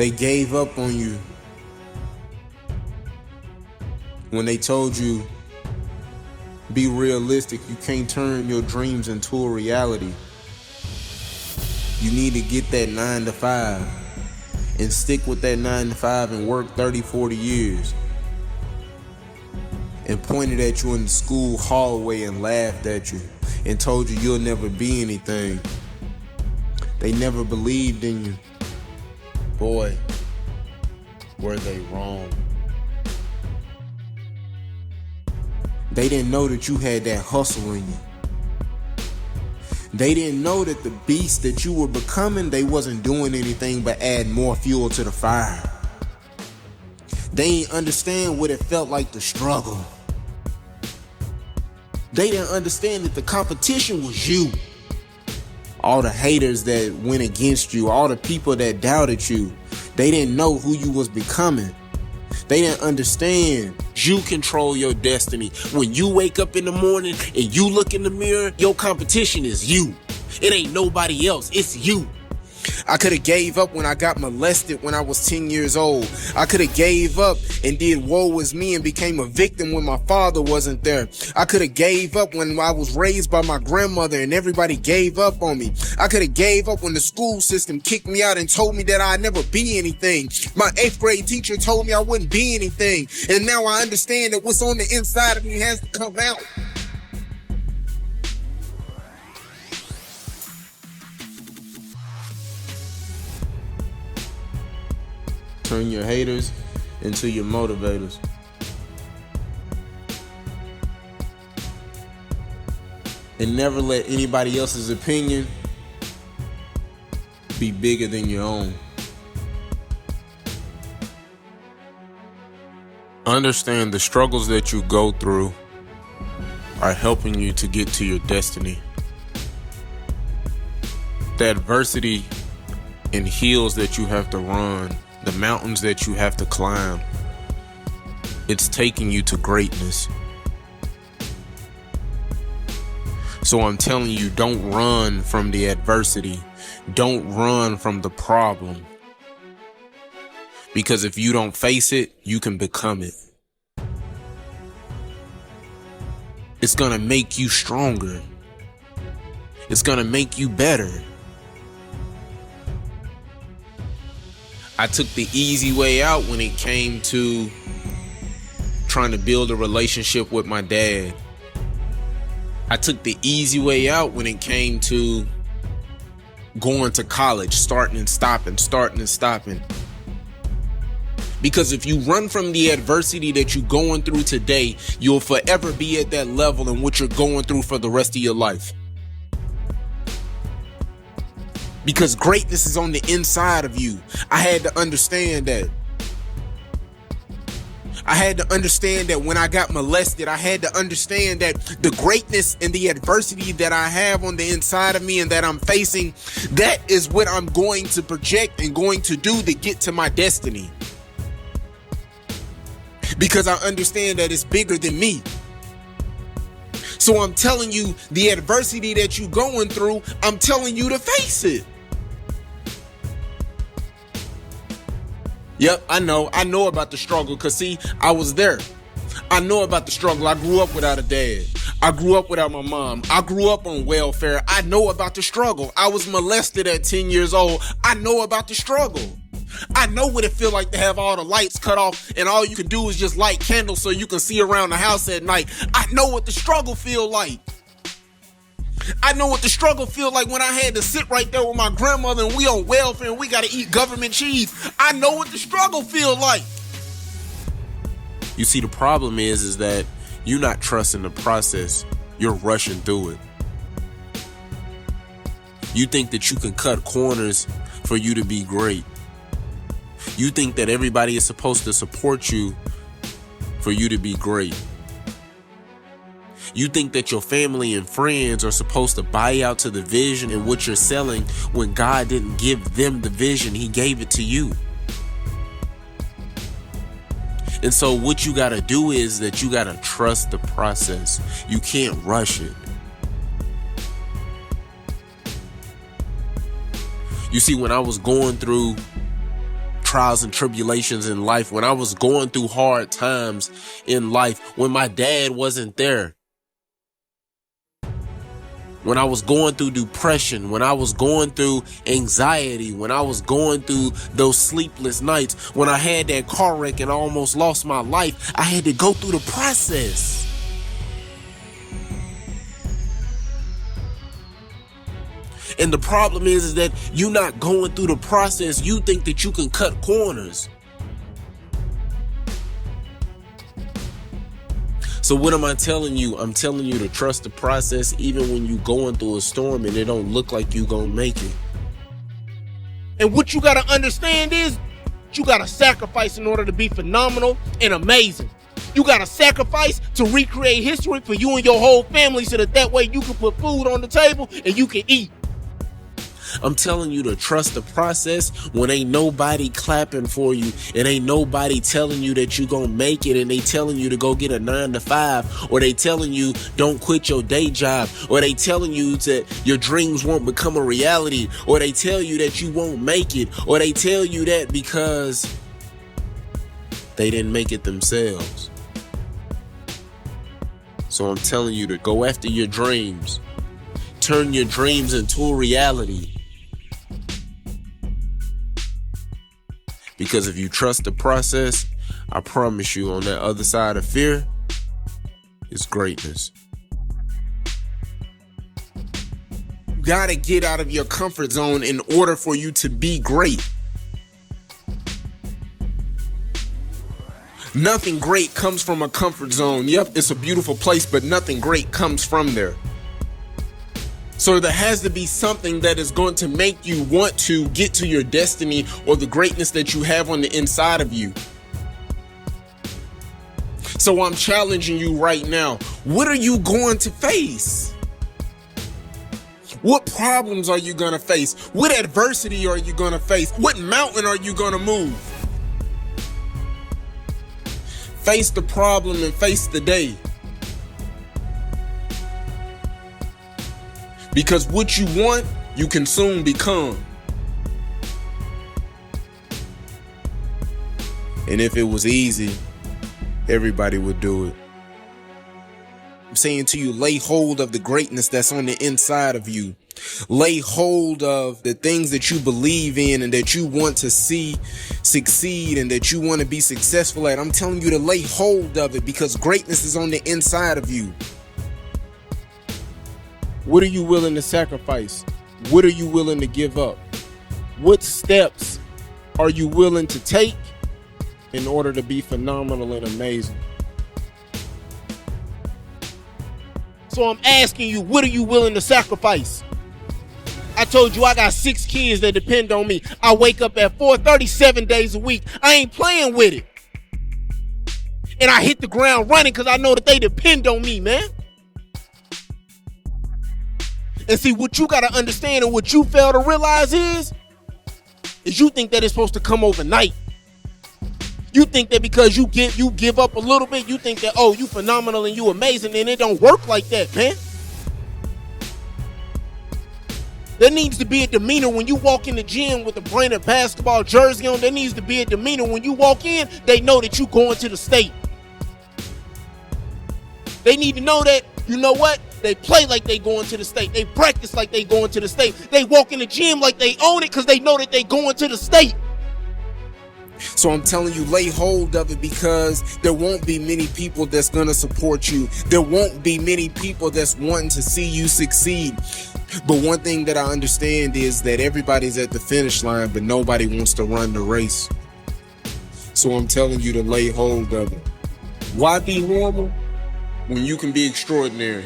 They gave up on you when they told you, be realistic, you can't turn your dreams into a reality. You need to get that 9 to 5 and stick with that 9 to 5 and work 30, 40 years. And pointed at you in the school hallway and laughed at you and told you you'll never be anything. They never believed in you. Boy, were they wrong. They didn't know that you had that hustle in you. They didn't know that the beast that you were becoming, they wasn't doing anything but add more fuel to the fire. They didn't understand what it felt like to struggle. They didn't understand that the competition was you. All the haters that went against you, all the people that doubted you, they didn't know who you was becoming. They didn't understand you control your destiny. When you wake up in the morning and you look in the mirror, your competition is you. It ain't nobody else, it's you. I could have gave up when I got molested when I was 10 years old. I could have gave up and did woe was me and became a victim when my father wasn't there. I could have gave up when I was raised by my grandmother and everybody gave up on me. I could have gave up when the school system kicked me out and told me that I'd never be anything. My 8th grade teacher told me I wouldn't be anything. And now I understand that what's on the inside of me has to come out. Turn your haters into your motivators. And never let anybody else's opinion be bigger than your own. Understand the struggles that you go through are helping you to get to your destiny. The adversity and hills that you have to run, the mountains that you have to climb, it's taking you to greatness. So I'm telling you, don't run from the adversity. Don't run from the problem. Because if you don't face it, you can become it. It's gonna make you stronger. It's gonna make you better. I took the easy way out when it came to trying to build a relationship with my dad. I took the easy way out when it came to going to college, starting and stopping. Because if you run from the adversity that you're going through today, you'll forever be at that level in what you're going through for the rest of your life. Because greatness is on the inside of you. I had to understand that. I had to understand that when I got molested, I had to understand that the greatness and the adversity that I have on the inside of me and that I'm facing, that is what I'm going to project and going to do to get to my destiny. Because I understand that it's bigger than me. So I'm telling you, the adversity that you're going through, I'm telling you to face it. Yep, I know about the struggle, because see, I was there. I know about the struggle. I grew up without a dad. I grew up without my mom. I grew up on welfare. I know about the struggle. I was molested at 10 years old. I know about the struggle. I know what it feel like to have all the lights cut off and all you can do is just light candles so you can see around the house at night. I know what the struggle feel like. I know what the struggle feel like when I had to sit right there with my grandmother and we on welfare and we got to eat government cheese. I know what the struggle feel like. You see, the problem is that you're not trusting the process. You're rushing through it. You think that you can cut corners for you to be great. You think that everybody is supposed to support you for you to be great. You think that your family and friends are supposed to buy out to the vision and what you're selling when God didn't give them the vision. He gave it to you. And so what you got to do is that you got to trust the process. You can't rush it. You see, when I was going through trials and tribulations in life, when I was going through hard times in life, when my dad wasn't there, when I was going through depression, when I was going through anxiety, when I was going through those sleepless nights, when I had that car wreck and I almost lost my life, I had to go through the process. And the problem is that you're not going through the process. You think that you can cut corners. So what am I telling you? I'm telling you to trust the process even when you're going through a storm and it don't look like you gonna make it. And what you gotta understand is you gotta sacrifice in order to be phenomenal and amazing. You gotta sacrifice to recreate history for you and your whole family so that way you can put food on the table and you can eat. I'm telling you to trust the process when ain't nobody clapping for you. It ain't nobody telling you that you gonna make it, and they telling you to go get a 9-to-5, or they telling you don't quit your day job, or they telling you that your dreams won't become a reality, or they tell you that you won't make it, or they tell you that because they didn't make it themselves. So I'm telling you to go after your dreams. Turn your dreams into a reality. Because if you trust the process, I promise you on that other side of fear is greatness. You gotta get out of your comfort zone in order for you to be great. Nothing great comes from a comfort zone. Yep, it's a beautiful place, but nothing great comes from there. So there has to be something that is going to make you want to get to your destiny or the greatness that you have on the inside of you. So I'm challenging you right now. What are you going to face? What problems are you going to face? What adversity are you going to face? What mountain are you going to move? Face the problem and face the day. Because what you want, you can soon become. And if it was easy, everybody would do it. I'm saying to you, lay hold of the greatness that's on the inside of you. Lay hold of the things that you believe in and that you want to see succeed and that you want to be successful at. I'm telling you to lay hold of it because greatness is on the inside of you. What are you willing to sacrifice? What are you willing to give up? What steps are you willing to take in order to be phenomenal and amazing? So I'm asking you, what are you willing to sacrifice? I told you I got 6 kids that depend on me. I wake up at 4:30 7 days a week. I ain't playing with it. And I hit the ground running because I know that they depend on me, man. And see, what you got to understand and what you fail to realize is you think that it's supposed to come overnight. You think that because you give up a little bit, you think that, oh, you phenomenal and you amazing, and it don't work like that, man. There needs to be a demeanor when you walk in the gym with the branded basketball jersey on. There needs to be a demeanor when you walk in, they know that you going to the state. They need to know that, you know what? They play like they going to the state. They practice like they going to the state. They walk in the gym like they own it because they know that they going to the state. So I'm telling you, lay hold of it because there won't be many people that's going to support you. There won't be many people that's wanting to see you succeed. But one thing that I understand is that everybody's at the finish line, but nobody wants to run the race. So I'm telling you to lay hold of it. Why be normal when you can be extraordinary?